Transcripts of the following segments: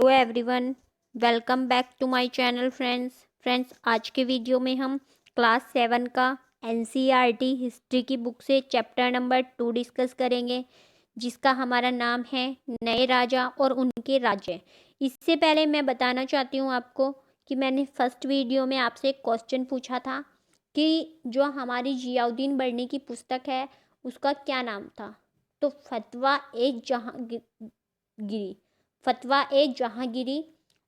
Hello everyone, welcome back to my channel friends. आज के video में हम क्लास 7 का एनसीईआरटी हिस्ट्री की बुक से चैप्टर नंबर 2 डिस्कस करेंगे, जिसका हमारा नाम है नए राजा और उनके राज्य। इससे पहले मैं बताना चाहती हूँ आपको कि मैंने फर्स्ट वीडियो में आपसे एक क्वेश्चन पूछा था कि जो हमारी जियाउद्दीन बर्नी की पुस्तक है उसका क्या नाम था। तो फतवा ए जहांगीरी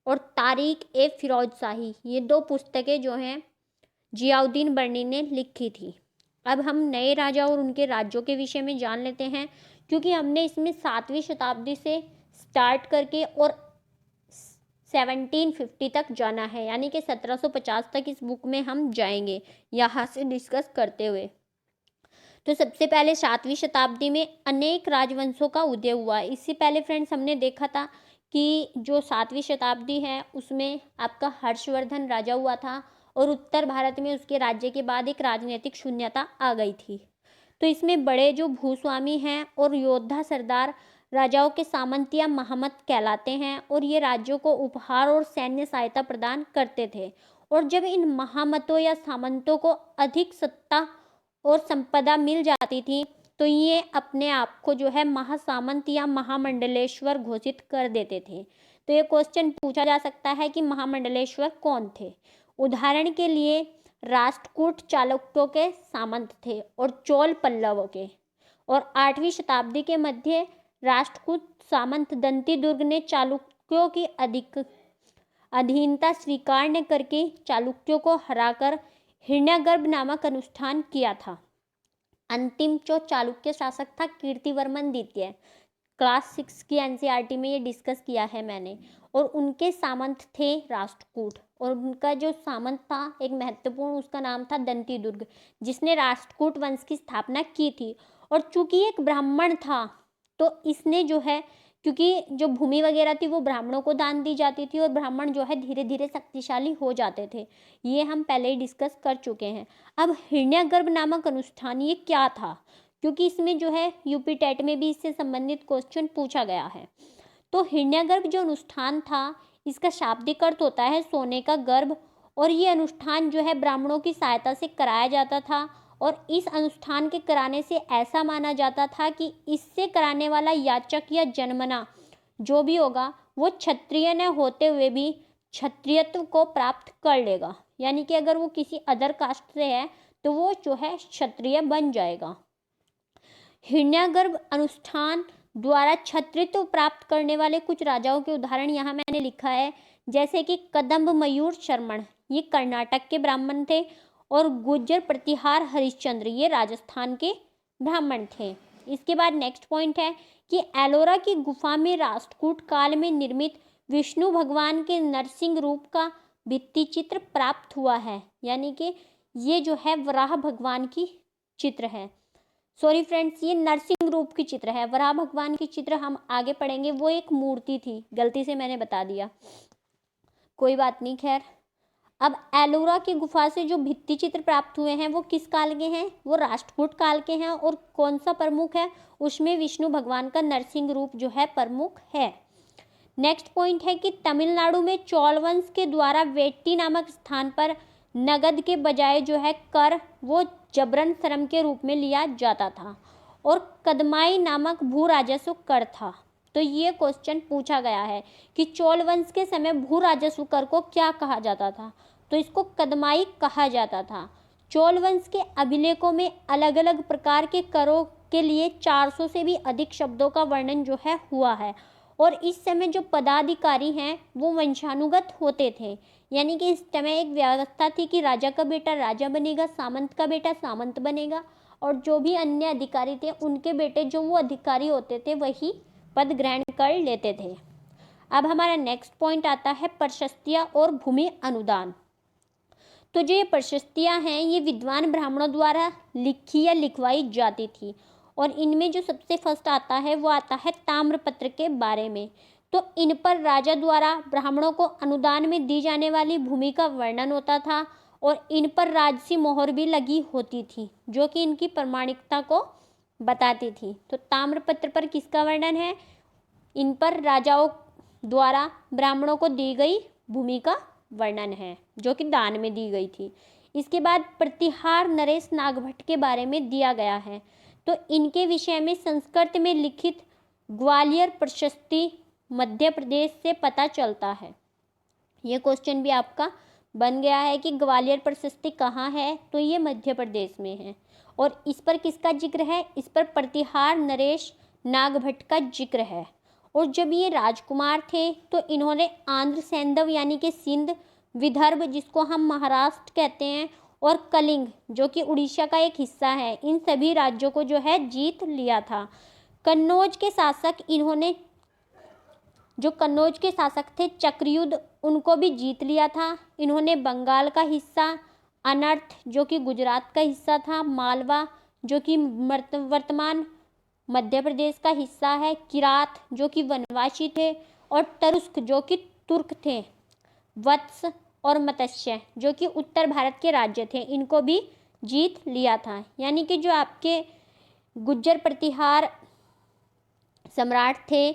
और तारीख ए फिरोज शाही, ये दो पुस्तकें जो हैं जियाउद्दीन बर्नी ने लिखी थी। अब हम नए राजा और उनके राज्यों के विषय में जान लेते हैं, क्योंकि हमने इसमें 7वीं शताब्दी से स्टार्ट करके और 1750 तक जाना है, यानी कि 1750 तक इस बुक में हम जाएंगे यहाँ से डिस्कस करते हुए। तो सबसे पहले 7वीं शताब्दी में अनेक राजवंशों का उदय हुआ। इससे पहले फ्रेंड्स हमने देखा था कि जो 7वीं शताब्दी है उसमें आपका हर्षवर्धन राजा हुआ था और उत्तर भारत में उसके राज्य के बाद एक राजनीतिक शून्यता आ गई थी। तो इसमें बड़े जो भूस्वामी हैं और योद्धा सरदार राजाओं के सामंत या महमत कहलाते हैं, और ये राज्यों को उपहार और सैन्य सहायता प्रदान करते थे। और जब इन महामतों या सामंतों को अधिक सत्ता और संपदा मिल जाती थी तो ये अपने आप को जो है महासामंत या महामंडलेश्वर घोषित कर देते थे। तो ये क्वेश्चन पूछा जा सकता है कि महामंडलेश्वर कौन थे। उदाहरण के लिए राष्ट्रकूट चालुक्यों के सामंत थे और चोल पल्लवों के। और 8वीं शताब्दी के मध्य राष्ट्रकूट सामंत दंती दुर्ग ने चालुक्यों की अधिक अधीनता स्वीकार न करके चालुक्यों को हराकर हिरण्यगर्भ नामक अनुष्ठान किया था। अंतिम जो चालुक्य शासक था कीर्तिवर्मन द्वितीय, क्लास 6 की एनसीईआरटी में ये डिस्कस किया है मैंने। और उनके सामंत थे राष्ट्रकूट, और उनका जो सामंत था एक महत्वपूर्ण, उसका नाम था दंती दुर्ग, जिसने राष्ट्रकूट वंश की स्थापना की थी। और चूंकि एक ब्राह्मण था तो इसने जो है, क्योंकि जो भूमि वगैरह थी वो ब्राह्मणों को दान दी जाती थी और ब्राह्मण जो है धीरे धीरे शक्तिशाली हो जाते थे, ये हम पहले ही डिस्कस कर चुके हैं। अब हिरण्यगर्भ नामक अनुष्ठान ये क्या था, क्योंकि इसमें जो है यूपी टेट में भी इससे संबंधित क्वेश्चन पूछा गया है। तो हिरण्यगर्भ जो अनुष्ठान था इसका शाब्दिक अर्थ होता है सोने का गर्भ, और ये अनुष्ठान जो है ब्राह्मणों की सहायता से कराया जाता था। और इस अनुष्ठान के कराने से ऐसा माना जाता था कि इससे कराने वाला याचक या जन्मना जो भी होगा वो क्षत्रिय न होते हुए भी क्षत्रियत्व को प्राप्त कर लेगा, यानी कि अगर वो किसी अदर कास्ट से है तो वो जो है क्षत्रिय बन जाएगा। हिरण्यगर्भ अनुष्ठान द्वारा क्षत्रियत्व प्राप्त करने वाले कुछ राजाओं के उदाहरण यहाँ मैंने लिखा है, जैसे कि कदम्ब मयूर शर्मण, ये कर्नाटक के ब्राह्मण थे, और गुज्जर प्रतिहार हरिश्चंद्र, ये राजस्थान के ब्राह्मण थे। इसके बाद नेक्स्ट पॉइंट है कि एलोरा की गुफा में राष्ट्रकूट काल में निर्मित विष्णु भगवान के नरसिंह रूप का भित्ति चित्र प्राप्त हुआ है, यानी कि ये जो है वराह भगवान की चित्र है। सॉरी फ्रेंड्स, ये नरसिंह रूप की चित्र है, वराह भगवान की चित्र हम आगे पढ़ेंगे, वो एक मूर्ति थी, गलती से मैंने बता दिया, कोई बात नहीं। खैर, अब एलोरा की गुफा से जो भित्ति चित्र प्राप्त हुए हैं वो किस काल के हैं, वो राष्ट्रकूट काल के हैं। और कौन सा प्रमुख है, उसमें विष्णु भगवान का नरसिंह रूप जो है प्रमुख है। नेक्स्ट पॉइंट है कि तमिलनाडु में चोल वंश के द्वारा वेट्टी नामक स्थान पर नगद के बजाय जो है कर वो जबरन श्रम के रूप में लिया जाता था, और कदमाई नामक भू राजस्व कर था। तो ये क्वेश्चन पूछा गया है कि चोल वंश के समय भू राजस्व कर को क्या कहा जाता था, तो इसको कदमाई कहा जाता था। चोल वंश के अभिलेखों में अलग अलग प्रकार के करों के लिए 400 से भी अधिक शब्दों का वर्णन जो है हुआ है। और इस समय जो पदाधिकारी हैं वो वंशानुगत होते थे, यानी कि इस समय एक व्यवस्था थी कि राजा का बेटा राजा बनेगा, सामंत का बेटा सामंत बनेगा, और जो भी अन्य अधिकारी थे उनके बेटे जो वो अधिकारी होते थे वही पद ग्रहण कर लेते थे। अब हमारा नेक्स्ट पॉइंट आता है प्रशस्तियाँ और भूमि अनुदान। तो जो ये प्रशस्तियाँ हैं ये विद्वान ब्राह्मणों द्वारा लिखी या लिखवाई जाती थी, और इनमें जो सबसे फर्स्ट आता है वो आता है ताम्रपत्र के बारे में। तो इन पर राजा द्वारा ब्राह्मणों को अनुदान में दी जाने वाली भूमि का वर्णन होता था, और इन पर राजसी मोहर भी लगी होती थी जो कि इनकी प्रामाणिकता को बताती थी। तो ताम्रपत्र पर किसका वर्णन है, इन पर राजाओं द्वारा ब्राह्मणों को दी गई भूमि का वर्णन है, जो कि दान में दी गई थी। इसके बाद प्रतिहार नरेश नागभट्ट के बारे में दिया गया है। तो इनके विषय में संस्कृत में लिखित ग्वालियर प्रशस्ति मध्य प्रदेश से पता चलता है। ये क्वेश्चन भी आपका बन गया है कि ग्वालियर प्रशस्ति कहाँ है, तो ये मध्य प्रदेश में है। और इस पर किसका जिक्र है, इस पर प्रतिहार नरेश नागभट्ट का जिक्र है। और जब ये राजकुमार थे तो इन्होंने आंध्र सैंधव यानी कि सिंध, विदर्भ जिसको हम महाराष्ट्र कहते हैं, और कलिंग जो कि उड़ीसा का एक हिस्सा है, इन सभी राज्यों को जो है जीत लिया था। कन्नौज के शासक इन्होंने, जो कन्नौज के शासक थे चक्रयुद्ध, उनको भी जीत लिया था। इन्होंने बंगाल का हिस्सा, अनर्थ जो कि गुजरात का हिस्सा था, मालवा जो कि वर्तमान मध्य प्रदेश का हिस्सा है, किरात जो कि वनवासी थे, और तरुस्क जो कि तुर्क थे, वत्स और मत्स्य जो कि उत्तर भारत के राज्य थे, इनको भी जीत लिया था। यानी कि जो आपके गुज्जर प्रतिहार सम्राट थे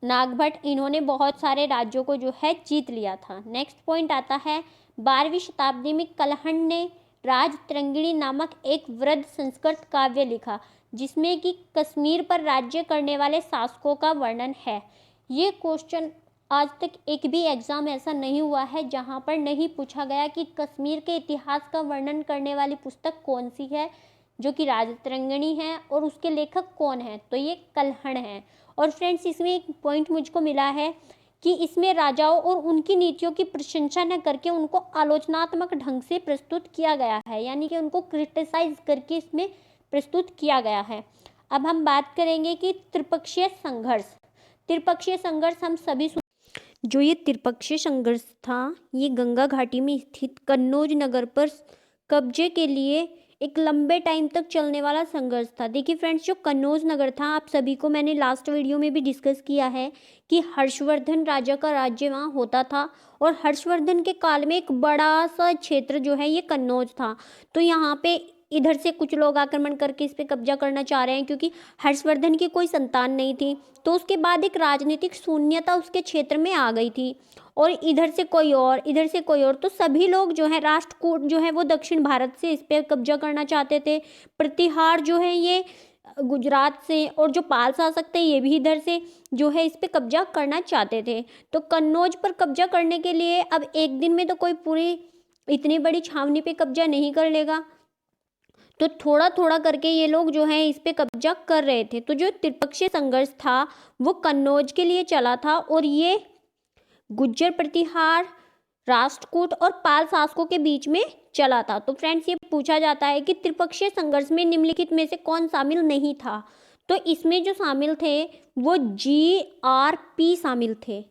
नागभट्ट, इन्होंने बहुत सारे राज्यों को जो है जीत लिया था। नेक्स्ट पॉइंट आता है 12वीं शताब्दी में कलहण ने राजतरंगिणी नामक एक वृद्ध संस्कृत काव्य लिखा, जिसमें कि कश्मीर पर राज्य करने वाले शासकों का वर्णन है। ये क्वेश्चन आज तक एक भी एग्जाम ऐसा नहीं हुआ है जहां पर नहीं पूछा गया कि कश्मीर के इतिहास का वर्णन करने वाली पुस्तक कौन सी है, जो कि राजतरंगिणी है, और उसके लेखक कौन है, तो ये कलहण है। और फ्रेंड्स, इसमें एक पॉइंट मुझको मिला है कि इसमें राजाओं और उनकी नीतियों की प्रशंसा न करके उनको आलोचनात्मक ढंग से प्रस्तुत किया गया है, यानी कि उनको क्रिटिसाइज करके इसमें प्रस्तुत किया गया है। अब हम बात करेंगे कि त्रिपक्षीय संघर्ष। त्रिपक्षीय संघर्ष हम सभी जो ये त्रिपक्षीय संघर्ष था, ये गंगा घाटी में स्थित कन्नौज नगर पर कब्जे के लिए एक लंबे टाइम तक चलने वाला संघर्ष था। देखिए फ्रेंड्स, जो कन्नौज नगर था, आप सभी को मैंने लास्ट वीडियो में भी डिस्कस किया है कि हर्षवर्धन राजा का राज्य वहाँ होता था, और हर्षवर्धन के काल में एक बड़ा सा क्षेत्र जो है ये कन्नौज था। तो यहाँ पे इधर से कुछ लोग आक्रमण करके इस पर कब्जा करना चाह रहे हैं, क्योंकि हर्षवर्धन की कोई संतान नहीं थी। तो उसके बाद एक राजनीतिक शून्यता उसके क्षेत्र में आ गई थी, और इधर से कोई और, इधर से कोई और, तो सभी लोग जो है राष्ट्रकूट जो है वो दक्षिण भारत से इस पर कब्जा करना चाहते थे। प्रतिहार जो है ये गुजरात से, और जो पाल शासक थे ये भी इधर से जो है इस पे कब्जा करना चाहते थे। तो कन्नौज पर कब्जा करने के लिए अब एक दिन में तो कोई पूरी इतनी बड़ी छावनी पे कब्जा नहीं कर लेगा, तो थोड़ा थोड़ा करके ये लोग जो है इस पे कब्जा कर रहे थे। तो जो त्रिपक्षीय संघर्ष था वो कन्नौज के लिए चला था, और ये गुज्जर प्रतिहार, राष्ट्रकूट और पाल शासकों के बीच में चला था। तो फ्रेंड्स, ये पूछा जाता है कि त्रिपक्षीय संघर्ष में निम्नलिखित में से कौन शामिल नहीं था, तो इसमें जो शामिल थे वो GRP शामिल थे।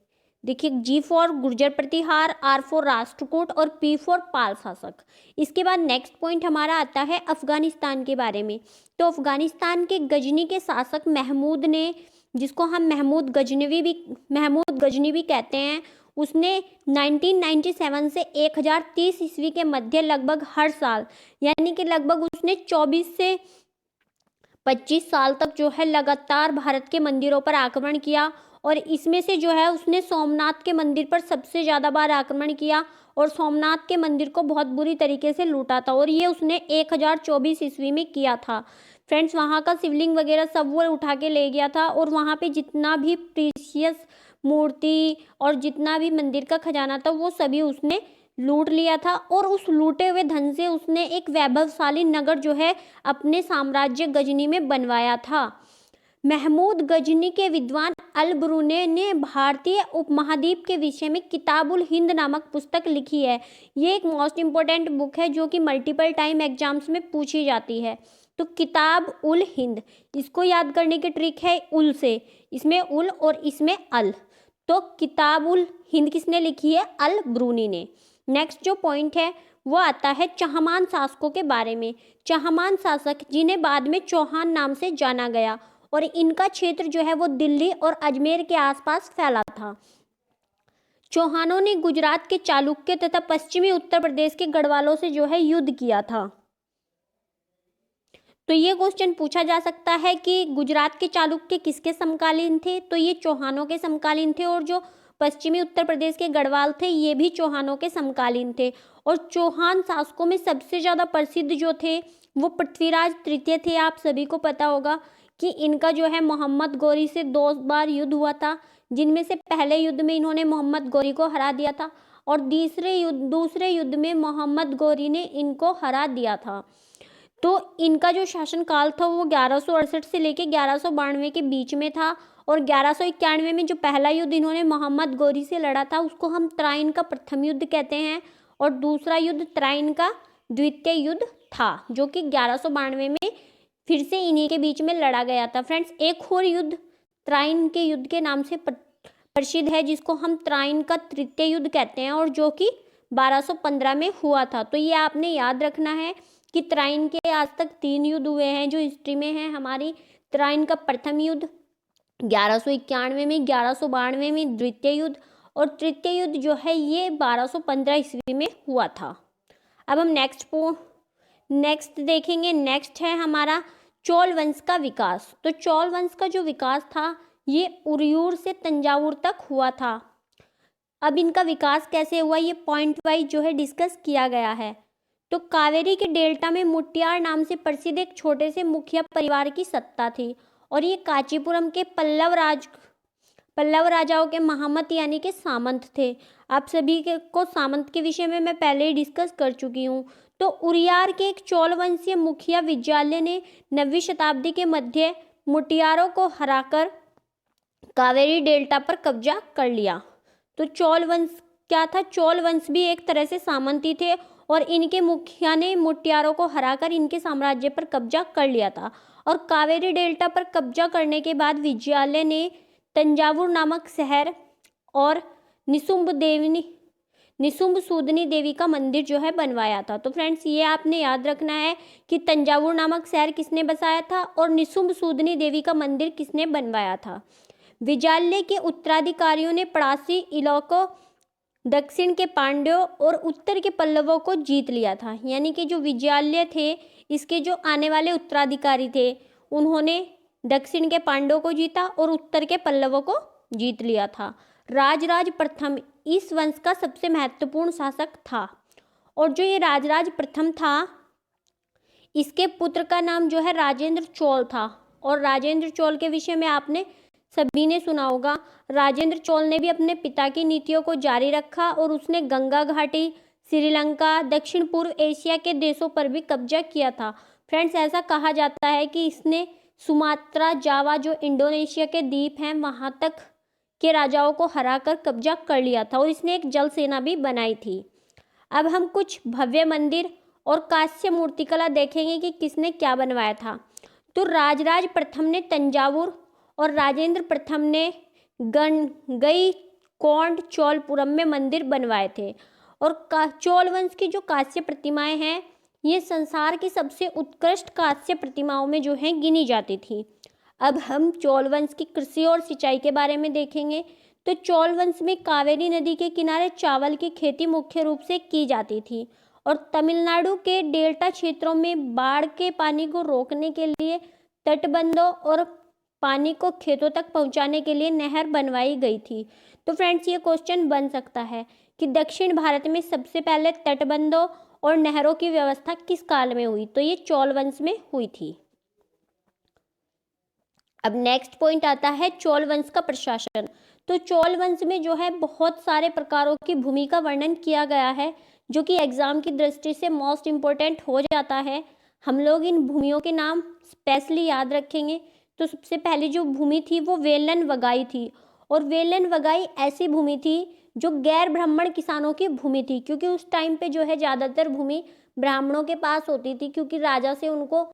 देखिए, G for Gurjara Pratihara, R for Rashtrakuta और P फॉर पाल शासक। इसके बाद नेक्स्ट पॉइंट हमारा आता है अफगानिस्तान के बारे में। तो अफगानिस्तान के गजनी के शासक महमूद ने, जिसको हम महमूद गजनी भी कहते हैं, उसने 1997 से 1030 ईस्वी के मध्य लगभग हर साल, यानी कि लगभग उसने 24 से 25 साल तक जो है लगातार भारत के मंदिरों पर आक्रमण किया, और इसमें से जो है उसने सोमनाथ के मंदिर पर सबसे ज़्यादा बार आक्रमण किया, और सोमनाथ के मंदिर को बहुत बुरी तरीके से लूटा था, और ये उसने 1024 ईस्वी में किया था। फ्रेंड्स, वहाँ का शिवलिंग वगैरह सब वो उठा के ले गया था, और वहाँ पे जितना भी प्रीशियस मूर्ति और जितना भी मंदिर का खजाना था वो सभी उसने लूट लिया था, और उस लूटे हुए धन से उसने एक वैभवशाली नगर जो है अपने साम्राज्य गजनी में बनवाया था। महमूद गजनी के विद्वान अल ब्रूने ने भारतीय उपमहाद्वीप के विषय में किताबुल हिंद नामक पुस्तक लिखी है। ये एक मोस्ट इम्पोर्टेंट बुक है जो कि मल्टीपल टाइम एग्जाम्स में पूछी जाती है। तो किताब उल हिंद, इसको याद करने की ट्रिक है उल से, इसमें उल और इसमें अल। तो किताब उल हिंद किसने लिखी है? अल ब्रूनी ने। नेक्स्ट जो पॉइंट है वो आता है चहमान शासकों के बारे में। चहमान शासक जिन्हें बाद में चौहान नाम से जाना गया, और इनका क्षेत्र जो है वो दिल्ली और अजमेर के आसपास फैला था। चौहानों ने गुजरात के चालुक्य तथा पश्चिमी उत्तर प्रदेश के गढ़वालों से जो है युद्ध किया था। तो ये क्वेश्चन पूछा जा सकता है कि गुजरात के चालुक्य किसके समकालीन थे? तो ये चौहानों के समकालीन थे, और जो पश्चिमी उत्तर प्रदेश के गढ़वाल थे, ये भी चौहानों के समकालीन थे। और चौहान शासकों में सबसे ज़्यादा प्रसिद्ध जो थे वो पृथ्वीराज तृतीय थे। आप सभी को पता होगा कि इनका जो है मोहम्मद गौरी से 2 बार युद्ध हुआ था, जिनमें से पहले युद्ध में इन्होंने मोहम्मद गौरी को हरा दिया था और दूसरे युद्ध में मोहम्मद गौरी ने इनको हरा दिया था। तो इनका जो शासनकाल था वो 1168 से लेकर 1192 के बीच में था। और 1191 में जो पहला युद्ध इन्होंने मोहम्मद गौरी से लड़ा था उसको हम त्राइन का प्रथम युद्ध कहते हैं, और दूसरा युद्ध त्राइन का द्वितीय युद्ध था, जो कि 1192 में फिर से इन्हीं के बीच में लड़ा गया था। फ्रेंड्स, एक और युद्ध त्राइन के युद्ध के नाम से प्रसिद्ध है, जिसको हम त्राइन का तृतीय युद्ध कहते हैं, और जो कि 1215 में हुआ था। तो ये आपने याद रखना है कि त्राइन के आज तक 3 युद्ध हुए हैं जो हिस्ट्री में है हमारी। त्राइन का प्रथम युद्ध 1191 में, 1192 में द्वितीय युद्ध, और तृतीय युद्ध जो है ये 1215 ईस्वी में हुआ था। अब हम नेक्स्ट देखेंगे। नेक्स्ट है हमारा चोल वंश का विकास। तो चोल वंश का जो विकास था ये उरियूर से तंजावुर तक हुआ था। अब इनका विकास कैसे हुआ ये पॉइंट वाइज जो है डिस्कस किया गया है। तो कावेरी के डेल्टा में मुटियार नाम से प्रसिद्ध एक छोटे से मुखिया परिवार की सत्ता थी, और ये कांचीपुरम के पल्लव राजाओं के महामत यानी के सामंत थे। आप सभी को सामंत के विषय में मैं पहले ही डिस्कस कर चुकी हूँ। तो उरियार के एक चोल वंशीय मुखिया विजयालय ने 9वीं शताब्दी के मध्य मुटियारों को हराकर कावेरी डेल्टा पर कब्जा कर लिया। तो चोल वंश क्या था? चोल वंश भी एक तरह से सामंती थे, और इनके मुखिया ने मुटियारों को हराकर इनके साम्राज्य पर कब्जा कर लिया था। और कावेरी डेल्टा पर कब्जा करने के बाद विजयालय ने तंजावुर नामक शहर और निशुंभ सूदनी देवी का मंदिर जो है बनवाया था। तो फ्रेंड्स, ये आपने याद रखना है कि तंजावुर नामक शहर किसने बसाया था और निशुंभ सूदनी देवी का मंदिर किसने बनवाया था। विजयालय के उत्तराधिकारियों ने पड़ासी इलाकों दक्षिण के पांड्यों और उत्तर के पल्लवों को जीत लिया था। यानी कि जो विजयालय थे इसके जो आने वाले उत्तराधिकारी थे उन्होंने दक्षिण के पांड्यों को जीता और उत्तर के पल्लवों को जीत लिया था। राजराज प्रथम इस वंश का सबसे महत्वपूर्ण शासक था, और जो ये राजराज प्रथम था इसके पुत्र का नाम जो है राजेंद्र चोल था। और राजेंद्र चोल के विषय में आपने सभी ने सुना होगा। राजेंद्र चोल ने भी अपने पिता की नीतियों को जारी रखा और उसने गंगा घाटी, श्रीलंका, दक्षिण पूर्व एशिया के देशों पर भी कब्जा किया था। फ्रेंड्स, ऐसा कहा जाता है कि इसने सुमात्रा, जावा जो इंडोनेशिया के द्वीप हैं वहाँ तक के राजाओं को हराकर कब्जा कर लिया था, और इसने एक जल सेना भी बनाई थी। अब हम कुछ भव्य मंदिर और कांस्य मूर्तिकला देखेंगे कि किसने क्या बनवाया था। तो राजराज प्रथम ने तंजावुर और राजेंद्र प्रथम ने गईकोंड चोलपुरम में मंदिर बनवाए थे। और चोल वंश की जो कांस्य प्रतिमाएं हैं ये संसार की सबसे उत्कृष्ट कांस्य प्रतिमाओं में जो है गिनी जाती थी। अब हम चोल वंश की कृषि और सिंचाई के बारे में देखेंगे। तो चोल वंश में कावेरी नदी के किनारे चावल की खेती मुख्य रूप से की जाती थी, और तमिलनाडु के डेल्टा क्षेत्रों में बाढ़ के पानी को रोकने के लिए तटबंधों और पानी को खेतों तक पहुंचाने के लिए नहर बनवाई गई थी। तो फ्रेंड्स, ये क्वेश्चन बन सकता है कि दक्षिण भारत में सबसे पहले तटबंधों और नहरों की व्यवस्था किस काल में हुई? तो ये चोल वंश में हुई थी। अब नेक्स्ट पॉइंट आता है चोल वंश का प्रशासन। तो चोल वंश में जो है बहुत सारे प्रकारों की भूमि का वर्णन किया गया है, जो कि एग्जाम की दृष्टि से मोस्ट इम्पोर्टेंट हो जाता है। हम लोग इन भूमियों के नाम स्पेशली याद रखेंगे। तो सबसे पहले जो भूमि थी वो वेलन वगाई थी, और वेलन वगाई ऐसी भूमि थी जो गैर ब्राह्मण किसानों की भूमि थी, क्योंकि उस टाइम पे जो है ज़्यादातर भूमि ब्राह्मणों के पास होती थी, क्योंकि राजा से उनको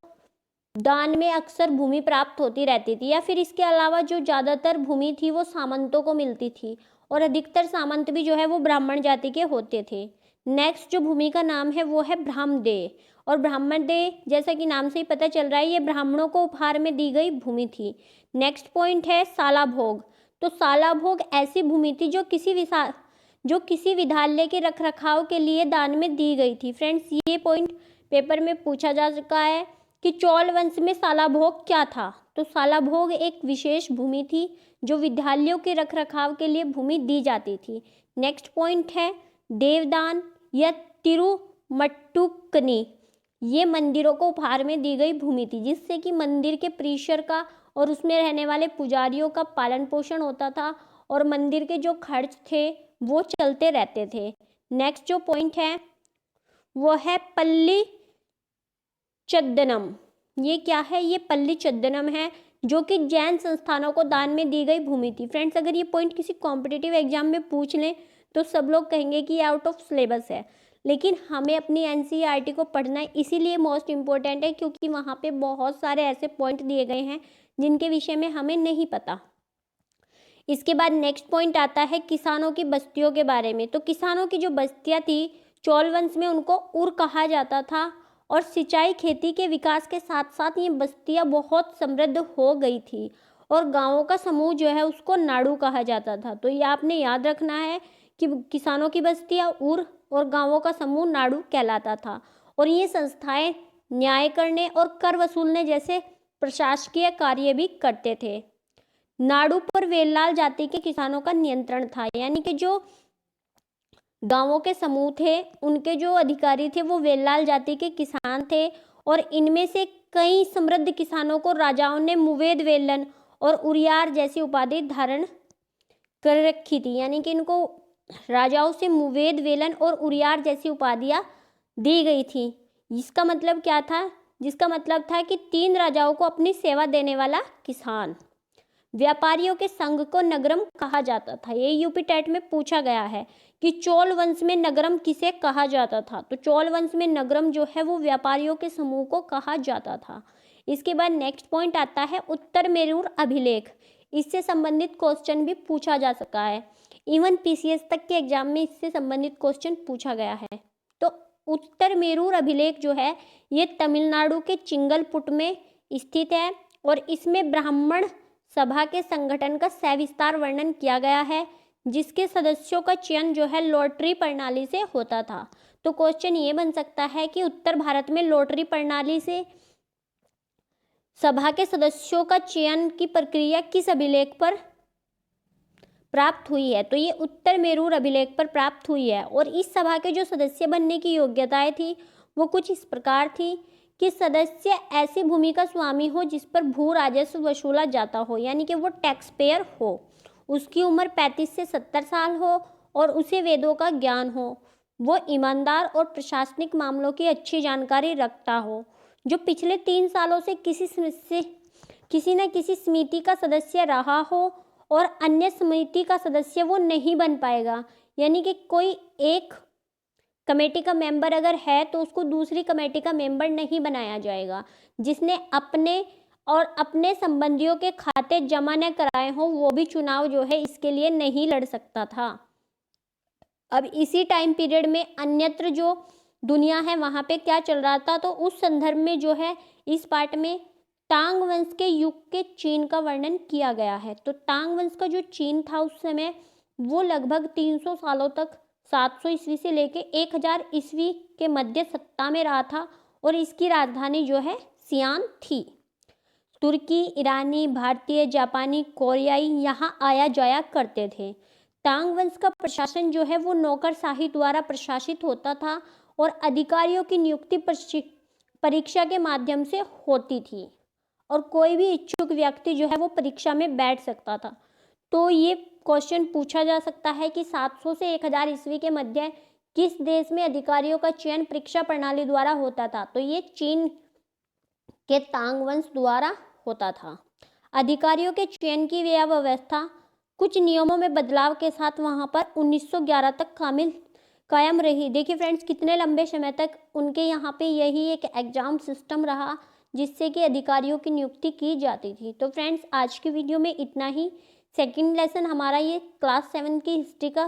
दान में अक्सर भूमि प्राप्त होती रहती थी। या फिर इसके अलावा जो ज़्यादातर भूमि थी वो सामंतों को मिलती थी, और अधिकतर सामंत भी जो है वो ब्राह्मण जाति के होते थे। नेक्स्ट जो भूमि का नाम है वो है ब्राह्मदेय, और ब्राह्मणदेय जैसा कि नाम से ही पता चल रहा है ये ब्राह्मणों को उपहार में दी गई भूमि थी। नेक्स्ट पॉइंट है सालाभोग। तो सालाभोग ऐसी भूमि थी जो किसी विद्यालय के रखरखाव के लिए दान में दी गई थी। फ्रेंड्स, ये पॉइंट पेपर में पूछा जा चुका है कि चोल वंश में सालाभोग क्या था। तो सालाभोग एक विशेष भूमि थी जो विद्यालयों के रखरखाव के लिए भूमि दी जाती थी। नेक्स्ट पॉइंट है देवदान या तिरुमट्टुकनी, ये मंदिरों को उपहार में दी गई भूमि थी, जिससे कि मंदिर के परिसर का और उसमें रहने वाले पुजारियों का पालन पोषण होता था और मंदिर के जो खर्च थे वो चलते रहते थे। नेक्स्ट जो पॉइंट है वो है पल्ली चद्दनम। ये क्या है? ये पल्ली चद्दनम है, जो कि जैन संस्थानों को दान में दी गई भूमि थी। फ्रेंड्स, अगर ये पॉइंट किसी कॉम्पिटिटिव एग्जाम में पूछ लें तो सब लोग कहेंगे कि ये आउट ऑफ सिलेबस है, लेकिन हमें अपनी एनसीईआरटी को पढ़ना है, इसीलिए मोस्ट इम्पोर्टेंट है, क्योंकि वहाँ पे बहुत सारे ऐसे पॉइंट दिए गए हैं जिनके विषय में हमें नहीं पता। इसके बाद नेक्स्ट पॉइंट आता है किसानों की बस्तियों के बारे में। तो किसानों की जो बस्तियाँ थी चोल वंश में, उनको उर कहा जाता था और सिंचाई खेती के विकास के साथ साथ ये बस्तियां बहुत समृद्ध हो गई थी और गांवों का समूह जो है उसको नाडू कहा जाता था। तो ये आपने याद रखना है कि किसानों की बस्तियां उर और गांवों का समूह नाडू कहलाता था। और ये संस्थाएं न्याय करने और कर वसूलने जैसे प्रशासकीय कार्य भी करते थे। नाडू पर वेल्लाल जाति के किसानों का नियंत्रण था, यानी कि जो गांवों के समूह थे उनके जो अधिकारी थे वो वेल्लाल जाति के किसान थे और इनमें से कई समृद्ध किसानों को राजाओं ने मुवेद वेलन और उरियार जैसी उपाधि धारण कर रखी थी, यानी कि इनको राजाओं से मुवेद वेलन और उरियार जैसी उपाधियां दी गई थी। इसका मतलब क्या था? जिसका मतलब था कि 3 राजाओं को अपनी सेवा देने वाला किसान। व्यापारियों के संघ को नगरम कहा जाता था। ये यूपी टेट में पूछा गया है कि चोल वंश में नगरम किसे कहा जाता था। तो चोल वंश में नगरम जो है वो व्यापारियों के समूह को कहा जाता था। इसके बाद नेक्स्ट पॉइंट आता है उत्तर मेरूर अभिलेख। इससे संबंधित क्वेश्चन भी पूछा जा सका है, इवन पीसीएस तक के एग्जाम में इससे संबंधित क्वेश्चन पूछा गया है। तो उत्तर मेरूर अभिलेख जो है ये तमिलनाडु के चिंगलपुट में स्थित है और इसमें ब्राह्मण सभा के संगठन का सविस्तार वर्णन किया गया है, जिसके सदस्यों का चयन जो है लॉटरी प्रणाली से होता था। तो क्वेश्चन ये बन सकता है कि उत्तर भारत में लॉटरी प्रणाली से सभा के सदस्यों का चयन की प्रक्रिया किस अभिलेख पर प्राप्त हुई है? तो ये उत्तर मेरूर अभिलेख पर प्राप्त हुई है। और इस सभा के जो सदस्य बनने की योग्यताएं थी वो कुछ इस प्रकार थी कि सदस्य ऐसी भूमि का स्वामी हो जिस पर भू राजस्व वसूला जाता हो, यानी कि वो टैक्स पेयर हो, उसकी उम्र 35 से 70 साल हो और उसे वेदों का ज्ञान हो, वो ईमानदार और प्रशासनिक मामलों की अच्छी जानकारी रखता हो, जो पिछले 3 सालों से किसी न किसी समिति का सदस्य रहा हो और अन्य समिति का सदस्य वो नहीं बन पाएगा, यानी कि कोई एक कमेटी का मेंबर अगर है तो उसको दूसरी कमेटी का मेंबर नहीं बनाया जाएगा। जिसने अपने संबंधियों के खाते जमा न कराए हो वो भी चुनाव जो है इसके लिए नहीं लड़ सकता था। अब इसी टाइम पीरियड में अन्यत्र जो दुनिया है वहाँ पे क्या चल रहा था, तो उस संदर्भ में जो है इस पार्ट में तांग वंश के युग के चीन का वर्णन किया गया है। तो तांग वंश का जो चीन था उस समय वो लगभग 300 सालों तक 700 ईस्वी से लेके 1000 ईस्वी के मध्य सत्ता में रहा था और इसकी राजधानी जो है सियान थी। तुर्की, ईरानी, भारतीय, जापानी, कोरियाई यहाँ आया जाया करते थे। तांग वंश का प्रशासन जो है वो नौकरशाही द्वारा प्रशासित होता था और अधिकारियों की नियुक्ति परीक्षा के माध्यम से होती थी और कोई भी इच्छुक व्यक्ति जो है वो परीक्षा में बैठ सकता था। तो ये क्वेश्चन पूछा जा सकता है कि 700 से 1000 ईस्वी के मध्य किस देश में अधिकारियों का चयन परीक्षा प्रणाली द्वारा होता था? तो ये चीन के तांग वंश द्वारा होता था। अधिकारियों के चयन की यह व्यवस्था कुछ नियमों में बदलाव के साथ वहां पर 1911 तक कायम रही। देखिए फ्रेंड्स, कितने लंबे समय तक उनके यहाँ पे यही एक एग्जाम सिस्टम रहा जिससे कि अधिकारियों की नियुक्ति की जाती थी। तो फ्रेंड्स, आज की वीडियो में इतना ही। सेकंड लेसन हमारा ये क्लास 7 की हिस्ट्री का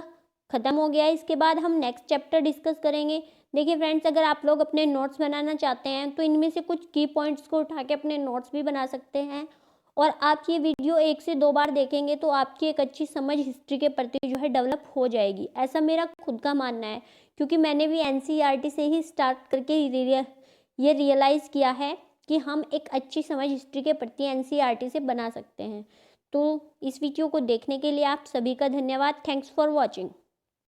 ख़त्म हो गया है। इसके बाद हम नेक्स्ट चैप्टर डिस्कस करेंगे। देखिए फ्रेंड्स, अगर आप लोग अपने नोट्स बनाना चाहते हैं तो इनमें से कुछ की पॉइंट्स को उठा के अपने नोट्स भी बना सकते हैं और आप ये वीडियो 1 से 2 बार देखेंगे तो आपकी एक अच्छी समझ हिस्ट्री के प्रति जो है डेवलप हो जाएगी। ऐसा मेरा खुद का मानना है, क्योंकि मैंने भी एनसीईआरटी से ही स्टार्ट करके ये रियलाइज़ किया है कि हम एक अच्छी समझ हिस्ट्री के प्रति एनसीईआरटी से बना सकते हैं। तो इस वीडियो को देखने के लिए आप सभी का धन्यवाद। Thanks for watching.